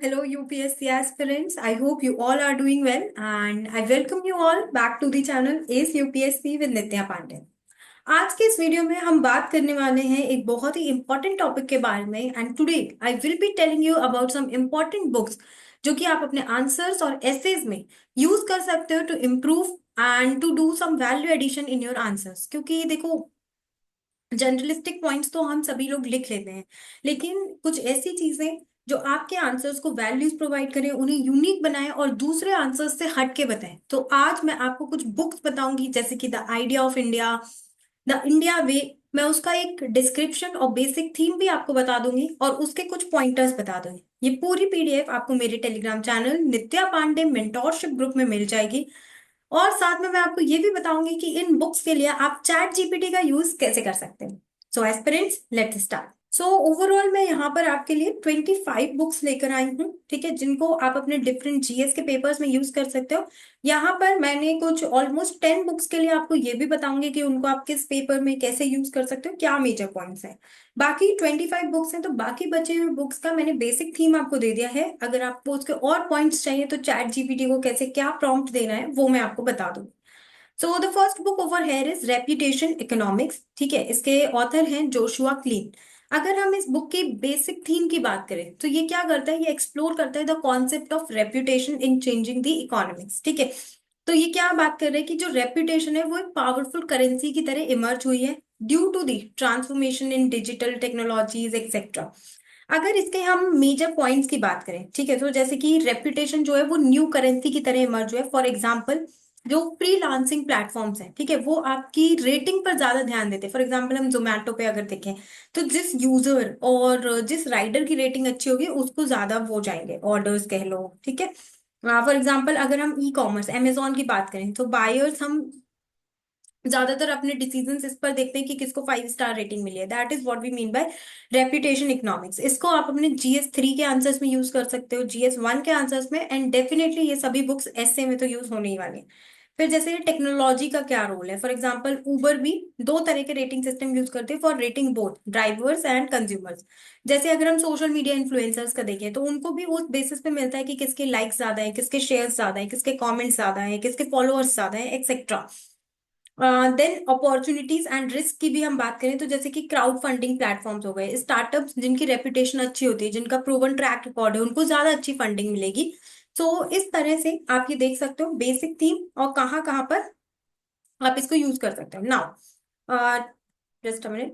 Hello, UPSC aspirants. I hope you all are doing well, and I welcome you all back to the channel ACE UPSC with नित्या पांडे। आज के इस video में हम बात करने वाले हैं एक बहुत ही इंपॉर्टेंट टॉपिक के बारे में and today I will be telling you about some important books जो कि आप अपने आंसर्स और एसेज में यूज कर सकते हो to improve and to do some value addition in your answers. क्योंकि देखो, जनरलिस्टिक पॉइंट्स तो हम सभी लोग लिख लेते हैं, लेकिन कुछ ऐसी चीजें जो आपके आंसर्स को वैल्यूज प्रोवाइड करें, उन्हें यूनिक बनाएं और दूसरे आंसर्स से हट के बताएं। तो आज मैं आपको कुछ बुक्स बताऊंगी, जैसे कि the idea of India, the India way. मैं उसका एक डिस्क्रिप्शन और बेसिक थीम भी आपको बता दूंगी और उसके कुछ पॉइंटर्स बता दूंगी। ये पूरी पीडीएफ आपको मेरे टेलीग्राम चैनल नित्या पांडे मेंटोरशिप ग्रुप में मिल जाएगी। और साथ में मैं आपको ये भी बताऊंगी कि इन बुक्स के लिए आप चैट जीपीटी का यूज कैसे कर सकते हैं। So aspirants, let's start. So overall मैं यहाँ पर आपके लिए 25 बुक्स लेकर आई हूँ, ठीक है, जिनको आप अपने डिफरेंट जीएस के पेपर्स में यूज कर सकते हो। यहाँ पर मैंने कुछ ऑलमोस्ट 10 बुक्स के लिए आपको ये भी बताऊंगी कि उनको आप किस पेपर में कैसे यूज कर सकते हो, क्या मेजर पॉइंट्स हैं। बाकी 25 बुक्स हैं, तो बाकी बचे हुए बुक्स का मैंने बेसिक थीम आपको दे दिया है। अगर आपको उसके और पॉइंट्स चाहिए तो चैट जीपीटी को कैसे क्या प्रॉम्प्ट देना है वो मैं आपको बता दूँ। So the first book over here is reputation economics, ठीक है। इसके ऑथर हैं जोशुआ क्लीन। अगर हम इस बुक की बेसिक थीम की बात करें तो ये क्या करता है, ये एक्सप्लोर करता है the concept of reputation in changing the economics, ठीक है। तो ये क्या बात कर रहे हैं कि जो रेप्यूटेशन है वो एक पावरफुल करेंसी की तरह इमर्ज हुई है due to the transformation in digital technologies etcetera. अगर इसके हम मेजर पॉइंट्स की बात करें, ठीक है, तो जैसे कि रेप्यूटेशन जो है वो न्यू करेंसी की तरह इमर्ज हुआ है। फॉर एग्जांपल, जो फ्रीलांसिंग प्लेटफॉर्म्स हैं, ठीक है, वो आपकी रेटिंग पर ज्यादा ध्यान देते हैं। फॉर एग्जांपल हम जोमेटो पे अगर देखें तो जिस यूजर और जिस राइडर की रेटिंग अच्छी होगी उसको ज्यादा वो जाएंगे ऑर्डर्स, कह लो, ठीक है। फॉर एग्जाम्पल अगर हम ई कॉमर्स अमेजोन की बात करें तो बायर्स हम ज्यादातर अपने डिसीजन इस पर देखते हैं कि किसको 5 स्टार रेटिंग मिली है। That is what we mean by reputation economics. इसको आप अपने जीएस 3 के आंसर्स में यूज कर सकते हो, जीएस 1 के आंसर्स में, एंड डेफिनेटली ये सभी बुक्स एसए में तो यूज होने ही वाली हैं। फिर जैसे टेक्नोलॉजी का क्या रोल है, फॉर एग्जाम्पल उबर भी 2 तरह के रेटिंग सिस्टम यूज करते हैं for rating both drivers and consumers. जैसे अगर हम सोशल मीडिया इन्फ्लुएंसर्स का देखें तो उनको भी उस बेसिस पे मिलता है कि किसके लाइक्स ज्यादा है, किसके शेयर्स ज्यादा है, किसके कमेंट्स ज्यादा है, किसके फॉलोअर्स ज्यादा है, etcetera. Then opportunities and risk की भी हम बात करें तो जैसे कि क्राउड फंडिंग प्लेटफॉर्म्स हो गए, स्टार्टअप्स जिनकी रेपुटेशन अच्छी होती है, जिनका प्रूवन ट्रैक रिकॉर्ड है, उनको ज्यादा अच्छी फंडिंग मिलेगी। तो इस तरह से आप ये देख सकते हो बेसिक थीम और कहाँ कहाँ पर आप इसको यूज कर सकते हो। Now just a minute.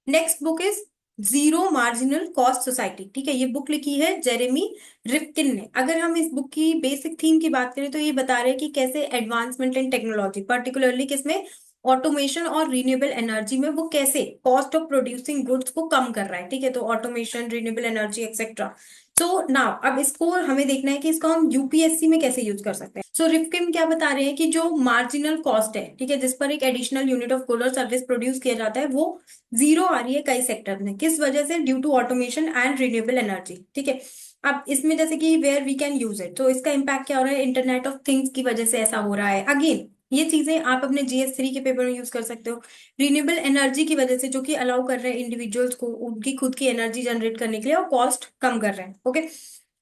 Next book is zero marginal cost society, ठीक है। ये बुक लिखी है जेरेमी रिफ्किन ने। अगर हम इस बुक की बेसिक थीम की बात करें तो ये बता रहे हैं कि कैसे एडवांसमेंट इन टेक्नोलॉजी, पर्टिकुलरली किसमें, ऑटोमेशन और रिन्यूएबल एनर्जी में, वो कैसे कॉस्ट ऑफ प्रोड्यूसिंग गुड्स को कम कर रहा है, ठीक है। तो automation, renewable energy etcetera. So now अब इसको हमें देखना है कि इसको हम यूपीएससी में कैसे यूज कर सकते हैं। सो रिफ्किन क्या बता रहे हैं कि जो मार्जिनल कॉस्ट है, ठीक है, जिस पर एक एडिशनल यूनिट ऑफ गुड और सर्विस प्रोड्यूस किया जाता है, वो जीरो आ रही है कई सेक्टर में। किस वजह से? Due to automation and renewable energy, ठीक है। अब इसमें जैसे कि where we can use it, तो इसका इम्पैक्ट क्या हो रहा है, इंटरनेट ऑफ थिंग्स की वजह से ऐसा हो रहा है। अगेन ये चीजें आप अपने जीएस 3 के पेपर में यूज कर सकते हो। रिन्यूएबल एनर्जी की वजह से, जो कि अलाउ कर रहे हैं इंडिविजुअल्स को उनकी खुद की एनर्जी जनरेट करने के लिए और कॉस्ट कम कर रहे हैं। ओके,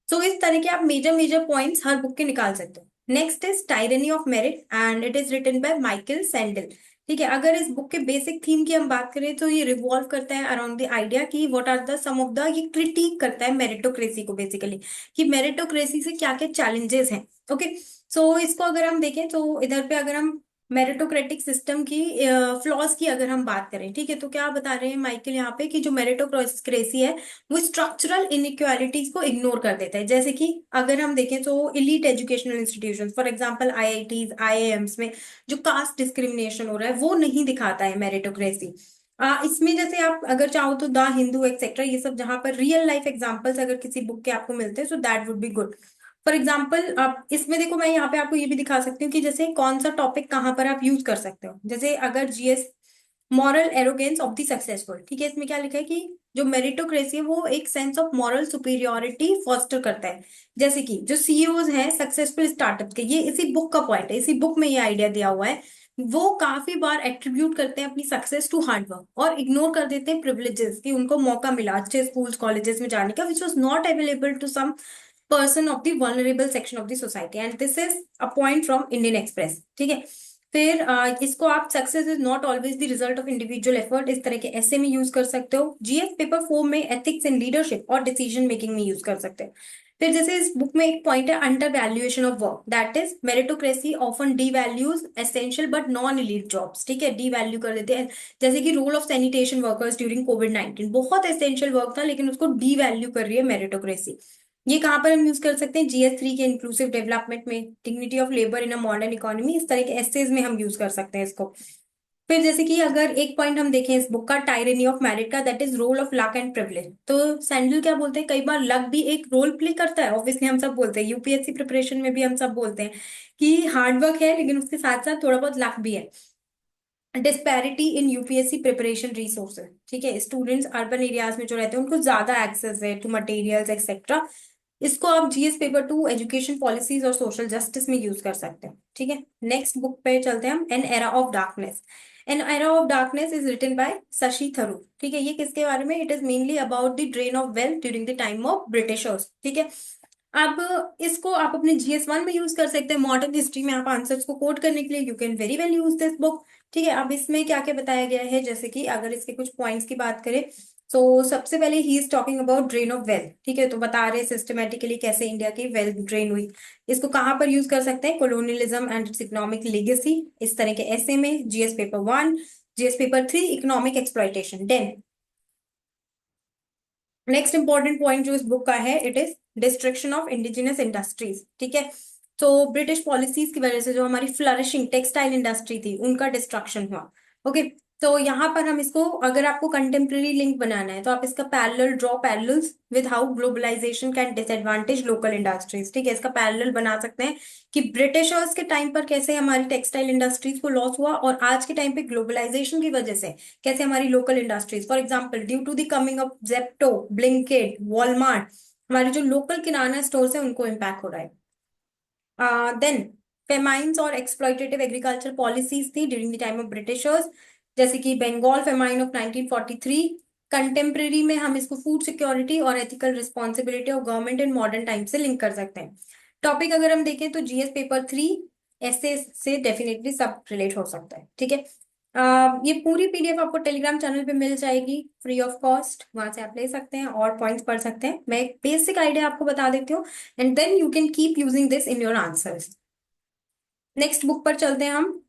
सो इस तरह के आप मेजर मेजर पॉइंट्स हर बुक के निकाल सकते हो। Next is tyranny of merit and it is written by Michael Sandel, ठीक है। अगर इस बुक के बेसिक थीम की हम बात करें तो ये रिवॉल्व करता है अराउंड द आइडिया कि what are the sum of the, ये क्रिटिक करता है मेरिटोक्रेसी को बेसिकली, कि मेरिटोक्रेसी से क्या क्या चैलेंजेस हैं। ओके, सो इसको अगर हम देखें तो इधर पे अगर हम मेरिटोक्रेटिक सिस्टम की फ्लॉज की अगर हम बात करें, ठीक है, तो क्या बता रहे हैं माइकल यहाँ पे कि जो मेरिटोक्रेसी है वो स्ट्रक्चरल इनइक्वालिटीज को इग्नोर कर देता है। जैसे कि अगर हम देखें तो elite educational institutions, for example IITs, IIMs में जो कास्ट डिस्क्रिमिनेशन हो रहा है वो नहीं दिखाता है मेरिटोक्रेसी। इसमें जैसे आप अगर चाहो तो द हिंदू एक्सेट्रा, ये सब जहां पर रियल लाइफ एग्जांपल्स अगर किसी बुक के आपको मिलते हैं, so that would be good. For example आप इसमें देखो, मैं यहाँ पे आपको ये भी दिखा सकती हूँ कि जैसे कौन सा टॉपिक कहाँ पर आप यूज कर सकते हो। जैसे अगर GS moral arrogance of the successful, ठीक है, इसमें क्या लिखा है कि जो मेरिटोक्रेसी है वो एक sense of moral superiority foster करता है। जैसे कि जो सीईओज हैं सक्सेसफुल स्टार्टअप के, ये इसी बुक का पॉइंट है, इसी बुक में ये आइडिया दिया हुआ है। वो काफी बार एट्रीब्यूट करते हैं अपनी सक्सेस टू हार्ड वर्क और इग्नोर कर देते हैं प्रिविलेजेस कि उनको मौका मिला अच्छे स्कूल्स कॉलेजेस में जाने का, which was not available to some person of the vulnerable section of the society. And this is a point from Indian Express. ठीक है, फिर इसको आप success is not always the result of individual effort इस तरह के ऐसे में यूज कर सकते हो। जीएस पेपर 4 में एथिक्स इन लीडरशिप और डिसीजन मेकिंग में यूज कर सकते हैं। फिर जैसे इस बुक में एक पॉइंट है under valuation of work, that is meritocracy often devalues essential but non elite jobs. ठीक है, डी वैल्यू कर देते हैं। जैसे कि role of sanitation workers during कोविड-19 बहुत एसेंशियल वर्क था लेकिन उसको डी वैल्यू कर रही है मेरिटोक्रेसी। ये कहाँ पर हम यूज कर सकते हैं? जीएस 3 के इंक्लूसिव डेवलपमेंट में, dignity of labour in a modern economy, इस तरह के एसेज में हम यूज कर सकते हैं इसको। फिर जैसे कि अगर एक पॉइंट हम देखें इस बुक का टायरेनी ऑफ मेरिट का, that is role of luck and privilege. तो सैंडल क्या बोलते हैं, कई बार लक भी एक रोल प्ले करता है। ऑब्वियसली हम सब बोलते हैं, यूपीएससी प्रिपरेशन में भी हम सब बोलते हैं कि हार्ड वर्क है लेकिन उसके साथ साथ थोड़ा बहुत लक भी है। डिस्पैरिटी इन यूपीएससी प्रिपरेशन रिसोर्सेज। ठीक है, स्टूडेंट्स अर्बन एरियाज में जो रहते हैं उनको ज्यादा एक्सेस है टू मटेरियल्स एक्सेट्रा। इसको आप जीएस पेपर 2 एजुकेशन पॉलिसीज और सोशल जस्टिस में यूज कर सकते हैं। ठीक है, नेक्स्ट बुक पे चलते हैं हम, an era of darkness. An era of darkness is written by Shashi Tharoor. ठीक है, ये किसके बारे में? It is mainly about the drain of wealth during the time of Britishers. ठीक है, अब इसको आप अपने जीएस 1 में यूज कर सकते हैं। मॉडर्न हिस्ट्री में आप आंसर्स को कोट करने के लिए you can very well use this book. ठीक है, अब इसमें क्या क्या बताया गया है, जैसे कि अगर इसके कुछ पॉइंट्स की बात करें तो सबसे पहले he is talking about drain of wealth. ठीक है, तो बता रहे सिस्टमेटिकली कैसे इंडिया की वेल्थ ड्रेन हुई। इसको कहाँ पर यूज कर सकते हैं? Colonialism and its economic legacy, इस तरह के ऐसे में GS paper 1। GS paper 3 economic exploitation. Then next important point जो इस बुक का है, it is destruction of indigenous industries. ठीक है, तो ब्रिटिश पॉलिसीज की वजह से जो हमारी फ्लरिशिंग टेक्सटाइल इंडस्ट्री थी उनका डिस्ट्रक्शन हुआ। ओके, तो यहाँ पर हम इसको, अगर आपको कंटेम्प्रेरी लिंक बनाना है तो आप इसका parallel draw parallels with how globalisation can disadvantage local industries. ठीक है, इसका पैरेलल बना सकते हैं कि ब्रिटिशर्स के टाइम पर कैसे हमारी टेक्सटाइल इंडस्ट्रीज को लॉस हुआ और आज के टाइम पे ग्लोबलाइजेशन की वजह से कैसे हमारी local industries, for example due to the coming of Zepto, Blinkit, Walmart, हमारी जो लोकल किराना स्टोर्स है उनको इम्पैक्ट हो रहा है। देन फेमाइन्स और एक्सप्लॉइटेटिव एग्रीकल्चर पॉलिसीज थी during the time of Britishers, जैसे कि बंगाल फेमाइन ऑफ 1943। कंटेम्प्रेरी में हम इसको फूड सिक्योरिटी और ethical responsibility of government in modern time से लिंक कर सकते हैं। टॉपिक अगर हम देखें तो जीएस पेपर 3 ऐसे से डेफिनेटली सब रिलेट हो सकता है। ठीक है, ये पूरी पीडीएफ आपको टेलीग्राम चैनल पे मिल जाएगी फ्री ऑफ कॉस्ट, वहां से आप ले सकते हैं और पॉइंट्स पढ़ सकते हैं। मैं एक बेसिक आइडिया आपको बता देती हूँ and then you can keep using this in your answers. Next book पर चलते हैं हम।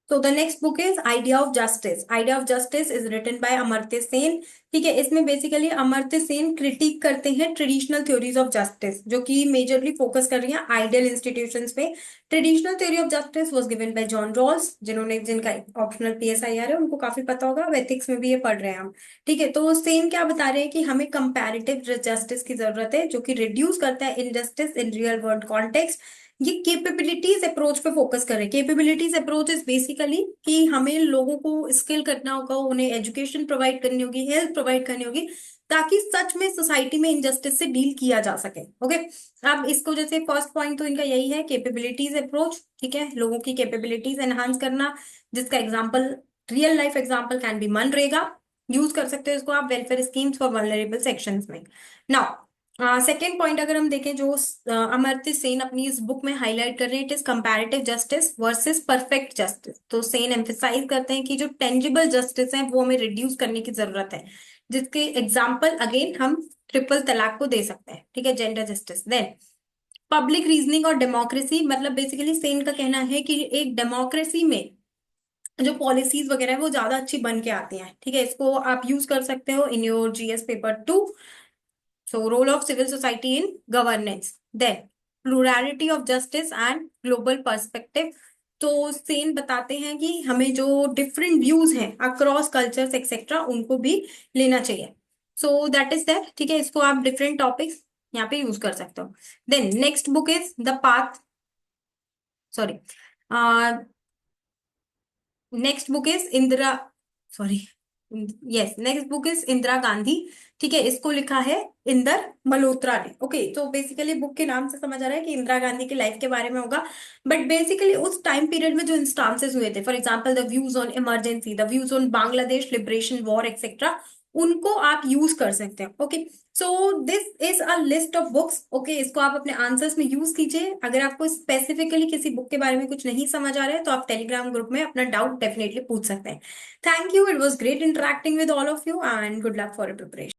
तो the next book is idea of justice. Idea of justice is written by Amartya Sen. ठीक है, इसमें बेसिकली अमर्त्य सेन क्रिटिक करते हैं ट्रेडिशनल थ्योरीज ऑफ जस्टिस जो कि मेजरली फोकस कर रही हैं आइडियल इंस्टीट्यूशंस पे। Traditional theory of justice was given by John Rawls, जिनका ऑप्शनल पीएसआईआर है उनको काफी पता होगा, अब एथिक्स में भी ये पढ़ रहे हैं हम। ठीक है, तो सेन क्या बता रहे हैं कि हमें कंपैरेटिव जस्टिस की जरूरत है जो कि रिड्यूस करता है injustice in real world context. ये कैपेबिलिटीज अप्रोच पे फोकस कर रहे हैं। कैपेबिलिटीज अप्रोच इज बेसिकली कि हमें लोगों को स्किल करना होगा, उन्हें एजुकेशन प्रोवाइड करनी होगी, हेल्थ प्रोवाइड करनी होगी, ताकि सच में सोसाइटी में इनजस्टिस से डील किया जा सके। ओके, अब इसको जैसे फर्स्ट पॉइंट तो इनका यही है, कैपेबिलिटीज अप्रोच। ठीक है, लोगों की कैपेबिलिटीज एनहांस करना, जिसका example, real life example can be MNREGA. Use कर सकते हो इसको आप welfare schemes for vulnerable sections में। नाउ सेकेंड पॉइंट अगर हम देखें जो अमर्त्य सेन अपनी इस बुक में हाईलाइट कर रहे हैं, it is comparative justice versus perfect justice. तो सेन एम्फेसाइज करते हैं कि जो टेंजिबल जस्टिस है वो हमें रिड्यूस करने की जरूरत है, जिसके एग्जाम्पल अगेन हम ट्रिपल तलाक को दे सकते हैं। ठीक है, gender justice. Then public reasoning और डेमोक्रेसी, मतलब बेसिकली सेन का कहना है कि एक डेमोक्रेसी में जो पॉलिसीज वगैरह है वो ज्यादा अच्छी बन के आती हैं। ठीक है, इसको आप यूज कर सकते हो in your GS paper 2। So, role of civil society in governance. Then, plurality of justice and global perspective. तो सेन बताते हैं कि हमें जो डिफरेंट व्यूज हैं अक्रॉस कल्चर्स एक्सेट्रा उनको भी लेना चाहिए। So that is that. ठीक है, इसको आप डिफरेंट टॉपिक्स यहाँ पे यूज कर सकते हो। Then next book is the path, sorry, next book is Indira, sorry, yes, next book is Indira Gandhi. ठीक है, इसको लिखा है इंदर मल्होत्रा ने। ओके, तो बेसिकली बुक के नाम से समझ आ रहा है कि इंदिरा गांधी की लाइफ के बारे में होगा। बट बेसिकली उस टाइम पीरियड में जो इंस्टांसेस हुए थे, for example the views on emergency, the views on Bangladesh liberation war etcetera, उनको आप यूज कर सकते हैं। Okay, so this is a list of books. Okay, इसको आप अपने आंसर्स में यूज कीजिए। अगर आपको स्पेसिफिकली किसी बुक के बारे में कुछ नहीं समझ आ रहा है तो आप टेलीग्राम ग्रुप में अपना डाउट डेफिनेटली पूछ सकते हैं। Thank you. It was great interacting with all of you and good luck for your preparation.